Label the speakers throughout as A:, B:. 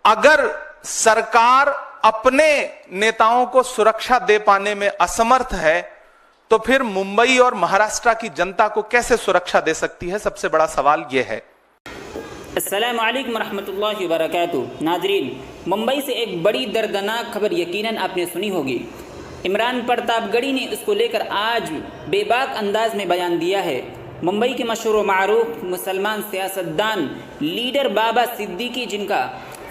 A: अगर सरकार अपने नेताओं को सुरक्षा दे पाने में असमर्थ है तो फिर मुंबई और महाराष्ट्र की जनता को कैसे सुरक्षा दे सकती है? सबसे बड़ा सवाल यह है।
B: अस्सलामु अलैकुम रहमतुल्लाहि व बरकातुहू। नाजरीन, मुंबई से एक बड़ी दर्दनाक खबर यकीनन आपने सुनी होगी। इमरान प्रतापगढ़ी ने उसको लेकर आज बेबाक अंदाज में बयान दिया है। मुंबई के मशहूर व मारूफ मुसलमान सियासतदान लीडर बाबा सिद्दीकी, जिनका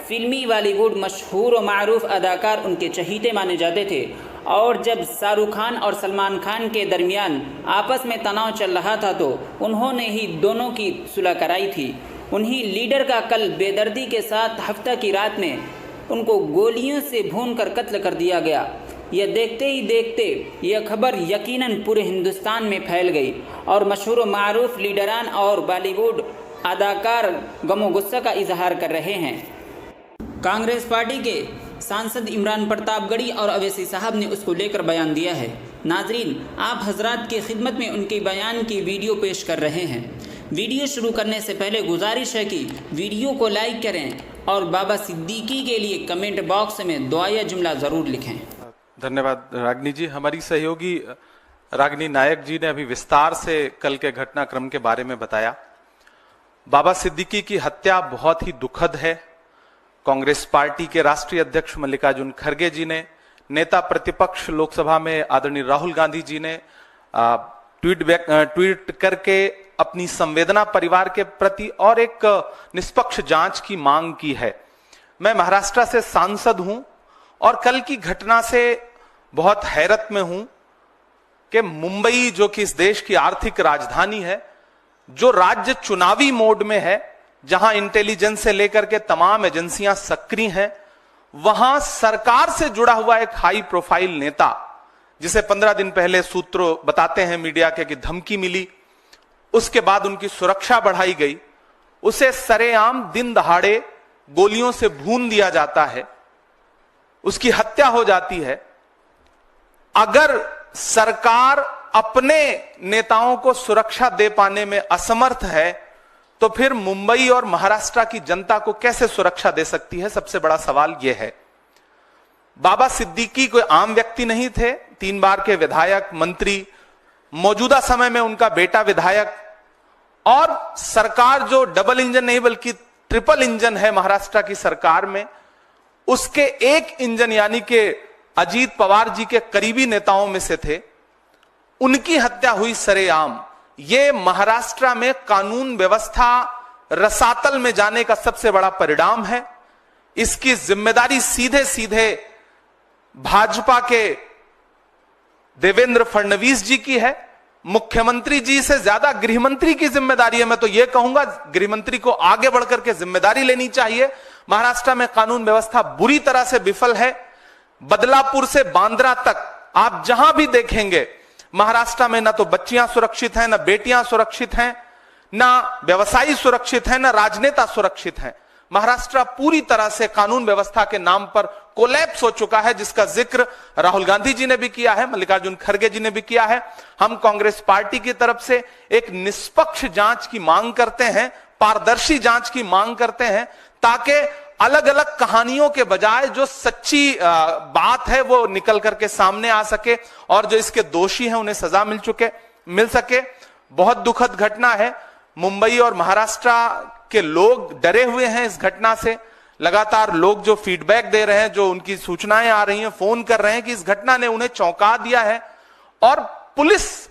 B: फिल्मी बॉलीवुड मशहूर व मारूफ अदाकार उनके चहीते माने जाते थे, और जब शाहरुख खान और सलमान खान के दरमियान आपस में तनाव चल रहा था तो उन्होंने ही दोनों की सुलह कराई थी। उन्हीं लीडर का कल बेदर्दी के साथ हफ्ता की रात में उनको गोलियों से भूनकर कत्ल कर दिया गया। यह देखते ही देखते यह खबर यकीनन पूरे हिंदुस्तान में फैल गई और मशहूर मारूफ लीडरान और बॉलीवुड अदाकार गमो गुस्सा का इजहार कर रहे हैं। कांग्रेस पार्टी के सांसद इमरान प्रतापगढ़ी और अवैसी साहब ने उसको लेकर बयान दिया है। नाजरीन, आप हजरात की खिदमत में उनके बयान की वीडियो पेश कर रहे हैं। वीडियो शुरू करने से पहले गुजारिश है कि वीडियो को लाइक करें और बाबा सिद्दीकी के लिए कमेंट बॉक्स में दुआया जुमला ज़रूर लिखें।
A: धन्यवाद रागिनी जी। हमारी सहयोगी रागिनी नायक जी ने अभी विस्तार से कल के घटनाक्रम के बारे में बताया। बाबा सिद्दीकी की हत्या बहुत ही दुखद है। कांग्रेस पार्टी के राष्ट्रीय अध्यक्ष मल्लिकार्जुन खड़गे जी ने, नेता प्रतिपक्ष लोकसभा में आदरणीय राहुल गांधी जी ने ट्वीट करके अपनी संवेदना परिवार के प्रति और एक निष्पक्ष जांच की मांग की है। मैं महाराष्ट्र से सांसद हूं और कल की घटना से बहुत हैरत में हूं कि मुंबई, जो कि इस देश की आर्थिक राजधानी है, जो राज्य चुनावी मोड में है, जहां इंटेलिजेंस से लेकर के तमाम एजेंसियां सक्रिय हैं, वहां सरकार से जुड़ा हुआ एक हाई प्रोफाइल नेता, जिसे 15 दिन पहले सूत्र बताते हैं मीडिया के कि धमकी मिली, उसके बाद उनकी सुरक्षा बढ़ाई गई, उसे सरेआम दिन दहाड़े गोलियों से भून दिया जाता है, उसकी हत्या हो जाती है। अगर सरकार अपने नेताओं को सुरक्षा दे पाने में असमर्थ है तो फिर मुंबई और महाराष्ट्र की जनता को कैसे सुरक्षा दे सकती है? सबसे बड़ा सवाल यह है। बाबा सिद्दीकी कोई आम व्यक्ति नहीं थे। 3 बार के विधायक, मंत्री, मौजूदा समय में उनका बेटा विधायक, और सरकार जो डबल इंजन नहीं बल्कि ट्रिपल इंजन है महाराष्ट्र की सरकार में, उसके एक इंजन यानी कि अजीत पवार जी के करीबी नेताओं में से थे। उनकी हत्या हुई सरेआम। यह महाराष्ट्र में कानून व्यवस्था रसातल में जाने का सबसे बड़ा परिणाम है। इसकी जिम्मेदारी सीधे सीधे भाजपा के देवेंद्र फडणवीस जी की है। मुख्यमंत्री जी से ज्यादा गृहमंत्री की जिम्मेदारी है। मैं तो यह कहूंगा गृहमंत्री को आगे बढ़कर के जिम्मेदारी लेनी चाहिए। महाराष्ट्र में कानून व्यवस्था बुरी तरह से विफल है। बदलापुर से बांद्रा तक आप जहां भी देखेंगे महाराष्ट्र में ना तो बच्चियां सुरक्षित हैं, ना बेटियां सुरक्षित हैं, ना व्यवसायी सुरक्षित हैं, ना राजनेता सुरक्षित हैं। महाराष्ट्र पूरी तरह से कानून व्यवस्था के नाम पर कोलैप्स हो चुका है, जिसका जिक्र राहुल गांधी जी ने भी किया है, मल्लिकार्जुन खड़गे जी ने भी किया है। हम कांग्रेस पार्टी की तरफ से एक निष्पक्ष जांच की मांग करते हैं, पारदर्शी जांच की मांग करते हैं, ताकि अलग अलग कहानियों के बजाय जो सच्ची बात है वो निकल करके सामने आ सके और जो इसके दोषी हैं उन्हें सजा मिल सके। बहुत दुखद घटना है। मुंबई और महाराष्ट्र के लोग डरे हुए हैं इस घटना से। लगातार लोग जो फीडबैक दे रहे हैं, जो उनकी सूचनाएं आ रही हैं, फोन कर रहे हैं कि इस घटना ने उन्हें चौंका दिया है। और पुलिस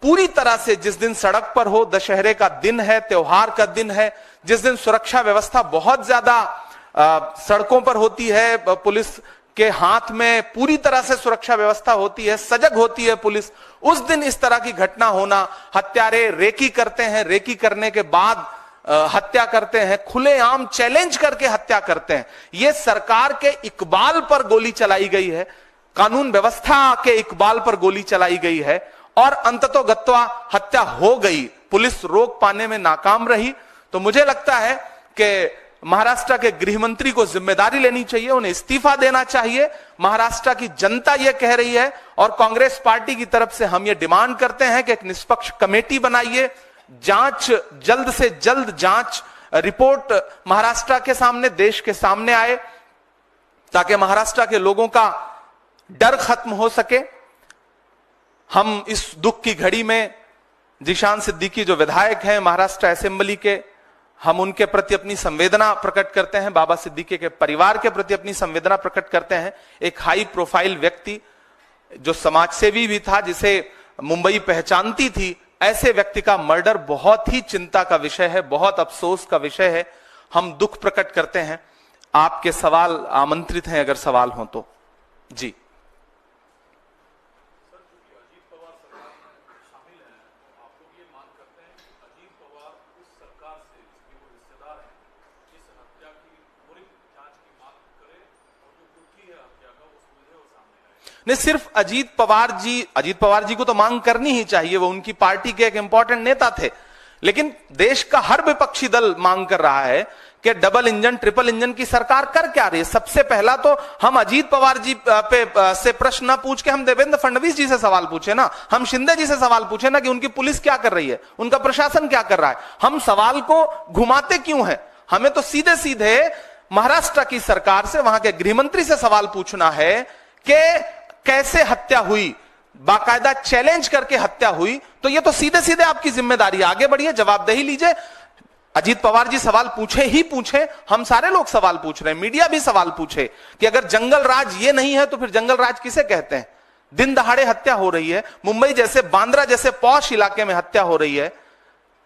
A: पूरी तरह से, जिस दिन सड़क पर हो, दशहरे का दिन है, त्योहार का दिन है, जिस दिन सुरक्षा व्यवस्था बहुत ज्यादा सड़कों पर होती है, पुलिस के हाथ में पूरी तरह से सुरक्षा व्यवस्था होती है, सजग होती है पुलिस, उस दिन इस तरह की घटना होना, हत्यारे रेकी करते हैं, रेकी करने के बाद हत्या करते हैं, खुलेआम चैलेंज करके हत्या करते हैं। यह सरकार के इकबाल पर गोली चलाई गई है, कानून व्यवस्था के इकबाल पर गोली चलाई गई है और अंततोगत्वा हत्या हो गई। पुलिस रोक पाने में नाकाम रही। तो मुझे लगता है कि महाराष्ट्र के गृह मंत्री को जिम्मेदारी लेनी चाहिए, उन्हें इस्तीफा देना चाहिए। महाराष्ट्र की जनता यह कह रही है और कांग्रेस पार्टी की तरफ से हम ये डिमांड करते हैं कि एक निष्पक्ष कमेटी बनाइए, जांच, जल्द से जल्द जांच रिपोर्ट महाराष्ट्र के सामने, देश के सामने आए, ताकि महाराष्ट्र के लोगों का डर खत्म हो सके। हम इस दुख की घड़ी में जिशान सिद्दीकी जो विधायक हैं महाराष्ट्र असेंबली के, हम उनके प्रति अपनी संवेदना प्रकट करते हैं, बाबा सिद्दीकी के परिवार के प्रति अपनी संवेदना प्रकट करते हैं। एक हाई प्रोफाइल व्यक्ति जो समाजसेवी भी था, जिसे मुंबई पहचानती थी, ऐसे व्यक्ति का मर्डर बहुत ही चिंता का विषय है, बहुत अफसोस का विषय है। हम दुख प्रकट करते हैं। आपके सवाल आमंत्रित हैं, अगर सवाल हो तो। जी। नहीं, सिर्फ अजीत पवार जी को तो मांग करनी ही चाहिए, वो उनकी पार्टी के एक इंपॉर्टेंट नेता थे, लेकिन देश का हर विपक्षी दल मांग कर रहा है कि डबल इंजन, ट्रिपल इंजन की सरकार कर क्या रही है। सबसे पहला तो हम अजीत पवार जी पे से प्रश्न ना पूछ के हम देवेंद्र फडणवीस जी से सवाल पूछे ना, हम शिंदे जी से सवाल पूछे ना कि उनकी पुलिस क्या कर रही है, उनका प्रशासन क्या कर रहा है। हम सवाल को घुमाते क्यों है? हमें तो सीधे सीधे महाराष्ट्र की सरकार से, वहां के गृहमंत्री से सवाल पूछना है कि कैसे हत्या हुई, बाकायदा चैलेंज करके हत्या हुई। तो ये तो सीधे सीधे आपकी जिम्मेदारी है, आगे बढ़िए, जवाबदेही लीजिए। अजीत पवार जी सवाल पूछे ही पूछे, हम सारे लोग सवाल पूछ रहे हैं, मीडिया भी सवाल पूछे कि अगर जंगल राज ये नहीं है तो फिर जंगल राज किसे कहते हैं। दिन दहाड़े हत्या हो रही है, मुंबई जैसे, बांद्रा जैसे पॉश इलाके में हत्या हो रही है,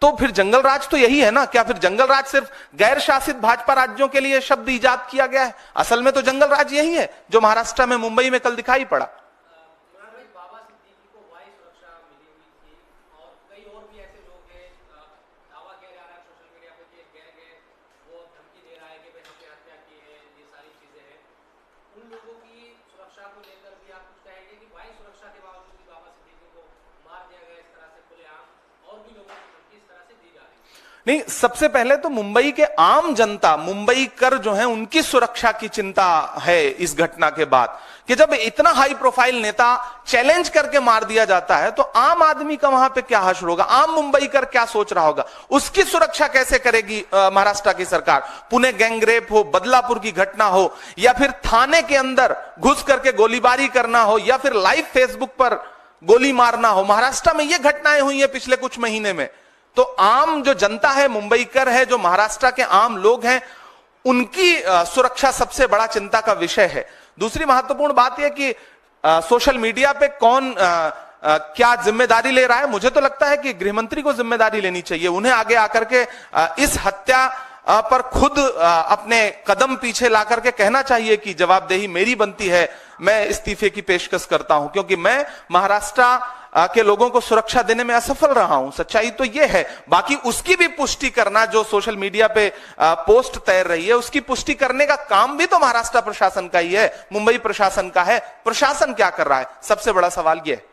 A: तो फिर जंगल राज तो यही है ना। क्या फिर जंगल राज सिर्फ गैर शासित भाजपा राज्यों के लिए शब्द इजाद किया गया है? असल में तो जंगल राज यही है जो महाराष्ट्र में, मुंबई में कल दिखाई पड़ा। नहीं, सबसे पहले तो मुंबई के आम जनता, मुंबई कर जो है, उनकी सुरक्षा की चिंता है इस घटना के बाद, कि जब इतना हाई प्रोफाइल नेता चैलेंज करके मार दिया जाता है तो आम आदमी का वहां पे क्या हश्र होगा, आम मुंबई कर क्या सोच रहा होगा, उसकी सुरक्षा कैसे करेगी महाराष्ट्र की सरकार। पुणे गैंगरेप हो, बदलापुर की घटना हो, या फिर थाने के अंदर घुस करके गोलीबारी करना हो, या फिर लाइव फेसबुक पर गोली मारना हो, महाराष्ट्र में ये घटनाएं हुई है पिछले कुछ महीने में। तो आम जो जनता है, मुंबई कर है, जो महाराष्ट्र के आम लोग हैं, उनकी सुरक्षा सबसे बड़ा चिंता का विषय है। दूसरी महत्वपूर्ण बात यह कि सोशल मीडिया पे कौन क्या जिम्मेदारी ले रहा है। मुझे तो लगता है कि गृहमंत्री को जिम्मेदारी लेनी चाहिए, उन्हें आगे आकर के इस हत्या पर खुद अपने कदम पीछे ला करके कहना चाहिए कि जवाबदेही मेरी बनती है, मैं इस्तीफे की पेशकश करता हूं, क्योंकि मैं महाराष्ट्र के लोगों को सुरक्षा देने में असफल रहा हूं। सच्चाई तो यह है। बाकी उसकी भी पुष्टि करना, जो सोशल मीडिया पे पोस्ट तैर रही है, उसकी पुष्टि करने का काम भी तो महाराष्ट्र प्रशासन का ही है, मुंबई प्रशासन का है। प्रशासन क्या कर रहा है, सबसे बड़ा सवाल यह है।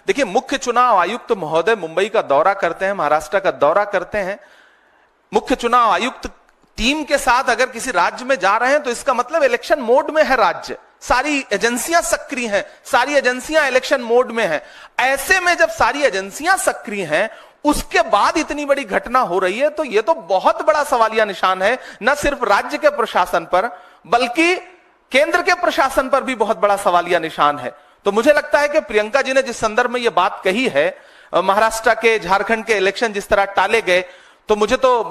A: देखिए, मुख्य चुनाव आयुक्त महोदय मुंबई का दौरा करते हैं, महाराष्ट्र का दौरा करते हैं। मुख्य चुनाव आयुक्त टीम के साथ अगर किसी राज्य में जा रहे हैं तो इसका मतलब इलेक्शन मोड में है राज्य, सारी एजेंसियां सक्रिय हैं, सारी एजेंसियां इलेक्शन मोड में हैं। ऐसे में जब सारी एजेंसियां सक्रिय हैं, उसके बाद इतनी बड़ी घटना हो रही है, तो यह तो बहुत बड़ा सवालिया निशान है, न सिर्फ राज्य के प्रशासन पर बल्कि केंद्र के प्रशासन पर भी बहुत बड़ा सवालिया निशान है। तो मुझे लगता है कि प्रियंका जी ने जिस संदर्भ में यह बात कही है, महाराष्ट्र के, झारखंड के इलेक्शन जिस तरह टाले गए, तो मुझे तो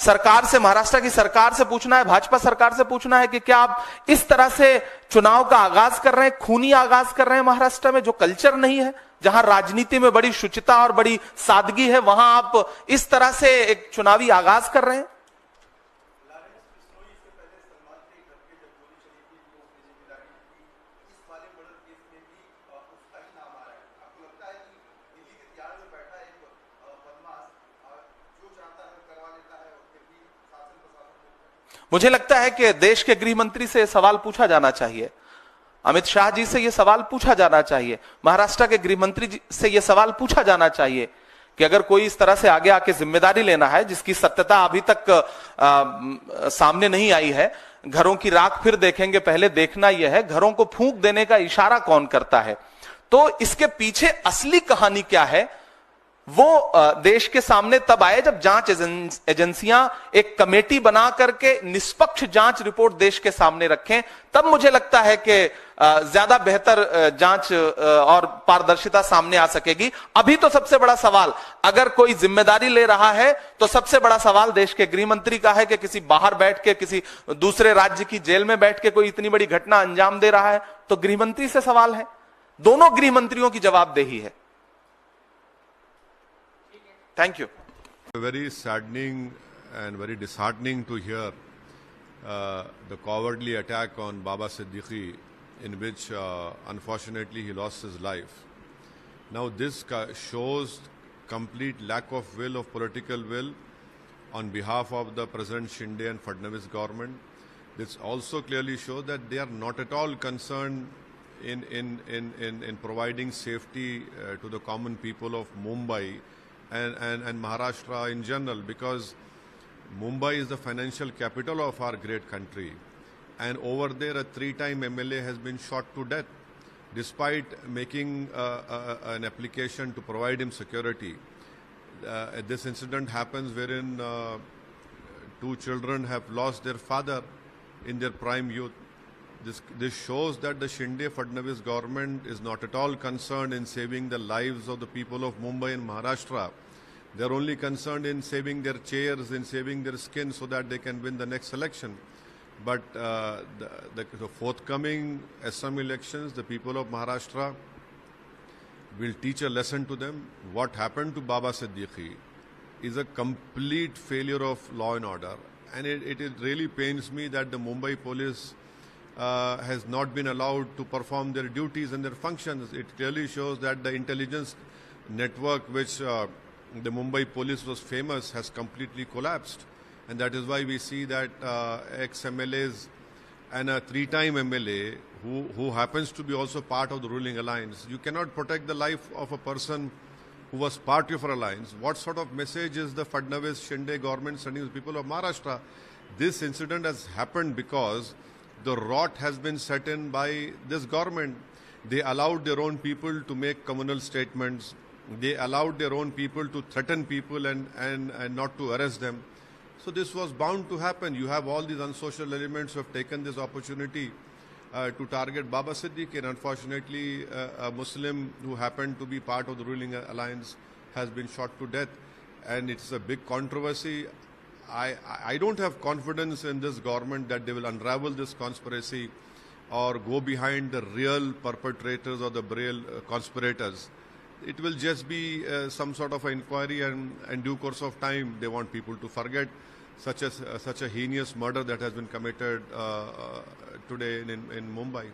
A: सरकार से, महाराष्ट्र की सरकार से पूछना है, भाजपा सरकार से पूछना है कि क्या आप इस तरह से चुनाव का आगाज कर रहे हैं, खूनी आगाज कर रहे हैं महाराष्ट्र में, जो कल्चर नहीं है, जहां राजनीति में बड़ी शुचिता और बड़ी सादगी है, वहां आप इस तरह से एक चुनावी आगाज कर रहे हैं। मुझे लगता है कि देश के गृह मंत्री से सवाल पूछा जाना चाहिए, अमित शाह जी से यह सवाल पूछा जाना चाहिए, महाराष्ट्र के गृह मंत्री से यह सवाल पूछा जाना चाहिए कि अगर कोई इस तरह से आगे आके जिम्मेदारी लेना है जिसकी सत्यता अभी तक सामने नहीं आई है, घरों की राख फिर देखेंगे, पहले देखना यह है घरों को फूंक देने का इशारा कौन करता है। तो इसके पीछे असली कहानी क्या है वो देश के सामने तब आए जब जांच एजेंसियां एक कमेटी बना करके निष्पक्ष जांच रिपोर्ट देश के सामने रखें, तब मुझे लगता है कि ज्यादा बेहतर जांच और पारदर्शिता सामने आ सकेगी। अभी तो सबसे बड़ा सवाल, अगर कोई जिम्मेदारी ले रहा है तो सबसे बड़ा सवाल देश के गृह मंत्री का है कि किसी बाहर बैठ के किसी दूसरे राज्य की जेल में बैठ के कोई इतनी बड़ी घटना अंजाम दे रहा है, तो गृह मंत्री से सवाल है। दोनों गृह मंत्रियों की जवाबदेही है। Thank you.
C: Very saddening and very disheartening to hear the cowardly attack on Baba Siddiqui, in which unfortunately he lost his life. Now this shows complete lack of will, of political will on behalf of the President Shinde and Fadnavis government. This also clearly shows that they are not at all concerned in providing safety to the common people of Mumbai and Maharashtra in general, because Mumbai is the financial capital of our great country, and over there a 3-time MLA has been shot to death despite making an application to provide him security. This incident happens wherein 2 children have lost their father in their prime youth. This shows that the Shinde-Fadnavis government is not at all concerned in saving the lives of the people of Mumbai and Maharashtra. They're only concerned in saving their chairs, in saving their skin so that they can win the next election. But the forthcoming Assam elections, the people of Maharashtra will teach a lesson to them. What happened to Baba Siddiqui is a complete failure of law and order. And it really pains me that the Mumbai police has not been allowed to perform their duties and their functions. It clearly shows that the intelligence network which the Mumbai police was famous has completely collapsed. And that is why we see that ex-MLAs and a 3-time MLA who happens to be also part of the ruling alliance. You cannot protect the life of a person who was part of our alliance. What sort of message is the Fadnavis Shinde government sending to the people of Maharashtra? This incident has happened because the rot has been set in by this government. They allowed their own people to make communal statements. They allowed their own people to threaten people and not to arrest them. So this was bound to happen. You have all these unsocial elements who have taken this opportunity to target Baba Siddiqui, and unfortunately a Muslim who happened to be part of the ruling alliance has been shot to death, and it's a big controversy. I don't have confidence in this government that they will unravel this conspiracy or go behind the real perpetrators or the real conspirators. It will just be some sort of inquiry, and in due course of time they want people to forget such a heinous murder that has been committed today in Mumbai.